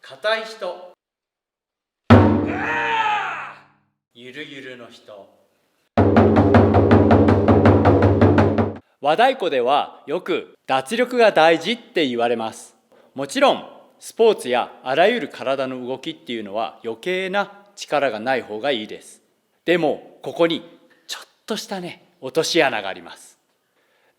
硬い人、ゆるゆるの人。和太鼓ではよく脱力が大事って言われます。もちろんスポーツやあらゆる体の動きっていうのは余計な力がない方がいいです。でもここにちょっとした落とし穴があります。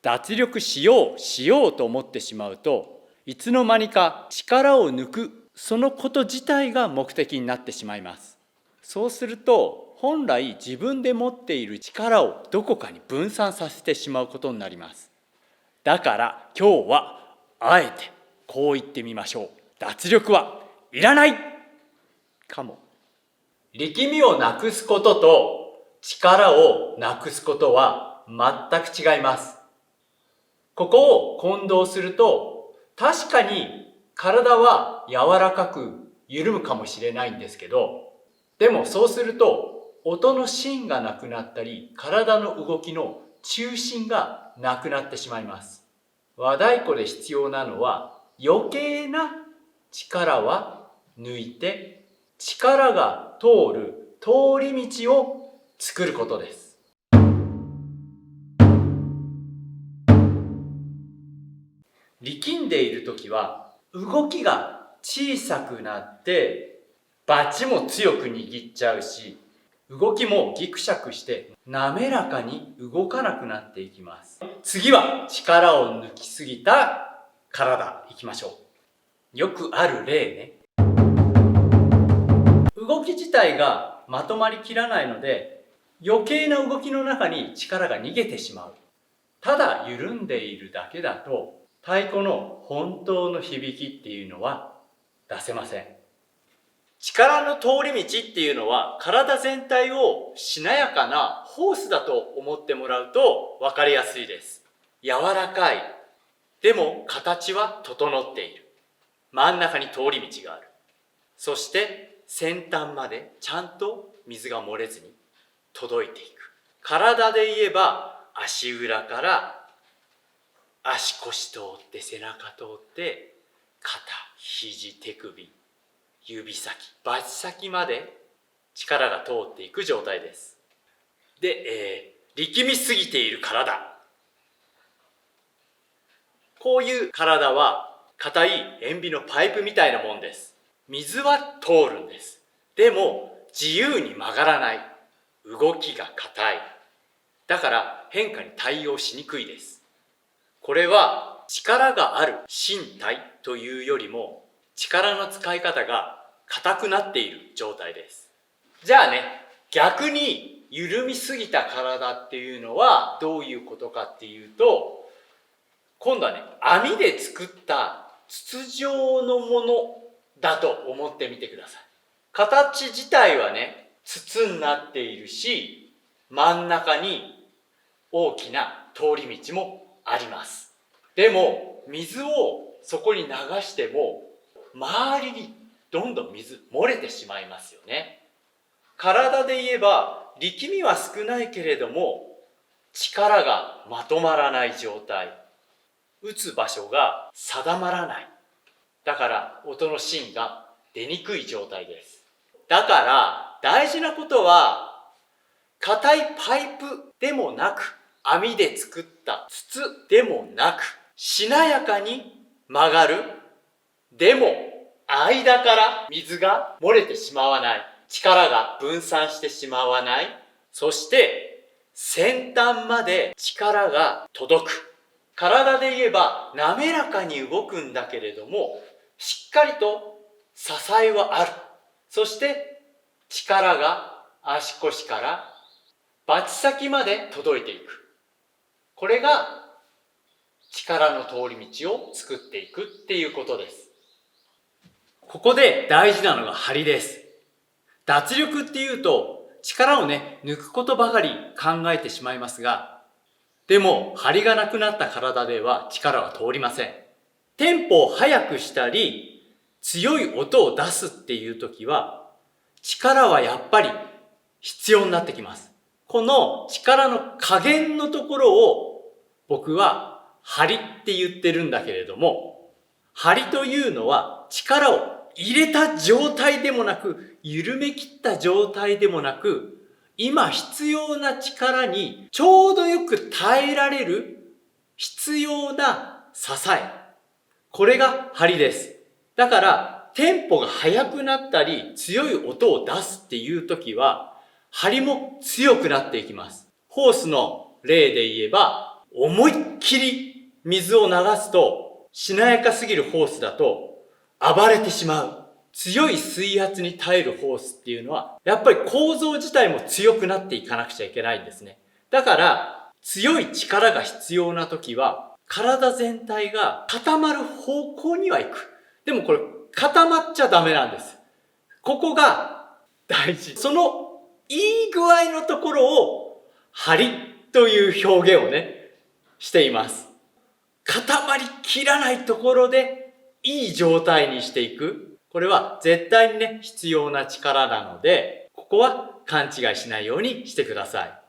脱力しようと思ってしまうと、いつの間にか力を抜くそのこと自体が目的になってしまいます。そうすると本来自分で持っている力をどこかに分散させてしまうことになります。だから今日はあえてこう言ってみましょう。脱力はいらないかも。力みをなくすことと力をなくすことは全く違います。ここを混同すると、確かに体は柔らかく緩むかもしれないんですけど、でもそうすると音の芯がなくなったり、体の動きの中心がなくなってしまいます。和太鼓で必要なのは、余計な力は抜いて、力が通る通り道を作ることです。力んでいるときは動きが小さくなってバチも強く握っちゃうし、動きもギクシャクして滑らかに動かなくなっていきます。次は力を抜きすぎた体いきましょう。よくある例ね。動き自体がまとまりきらないので、余計な動きの中に力が逃げてしまう。ただ緩んでいるだけだと太鼓の本当の響きっていうのは出せません。力の通り道っていうのは体全体をしなやかなホースだと思ってもらうと分かりやすいです。柔らかい。でも形は整っている。真ん中に通り道がある。そして先端までちゃんと水が漏れずに届いていく。体で言えば足裏から足腰通って背中通って肩、肘、手首、指先、バチ先まで力が通っていく状態です。で、力みすぎている体。こういう体は硬い塩ビのパイプみたいなもんです。水は通るんです。でも自由に曲がらない。動きが硬い。だから変化に対応しにくいです。これは力がある身体というよりも力の使い方が硬くなっている状態です。じゃあ逆に緩みすぎた体っていうのはどういうことかっていうと、今度は網で作った筒状のものだと思ってみてください。形自体は筒になっているし、真ん中に大きな通り道もあります。でも水をそこに流しても周りにどんどん水漏れてしまいますよね。体で言えば力みは少ないけれども力がまとまらない状態。打つ場所が定まらない。だから音の芯が出にくい状態です。だから大事なことは、硬いパイプでもなく網で作った筒でもなく、しなやかに曲がる。でも間から水が漏れてしまわない。力が分散してしまわない。そして先端まで力が届く。体で言えば滑らかに動くんだけれども、しっかりと支えはある。そして力が足腰からバチ先まで届いていく。これが力の通り道を作っていくっていうことです。ここで大事なのが張りです。脱力っていうと力を抜くことばかり考えてしまいますが、でも張りがなくなった体では力は通りません。テンポを速くしたり強い音を出すっていう時は力はやっぱり必要になってきます。この力の加減のところを僕は張りって言ってるんだけれども、張りというのは力を入れた状態でもなく、緩め切った状態でもなく、今必要な力にちょうどよく耐えられる必要な支え。これが針です。だから、テンポが速くなったり、強い音を出すっていう時は、針も強くなっていきます。ホースの例で言えば、思いっきり水を流すと、しなやかすぎるホースだと暴れてしまう。強い水圧に耐えるホースっていうのは、やっぱり構造自体も強くなっていかなくちゃいけないんですね。だから、強い力が必要な時は、体全体が固まる方向には行く。でもこれ、固まっちゃダメなんです。ここが大事。そのいい具合のところを、張りという表現をね、しています。固まりきらないところで、いい状態にしていく。これは絶対にね、必要な力なので、ここは勘違いしないようにしてください。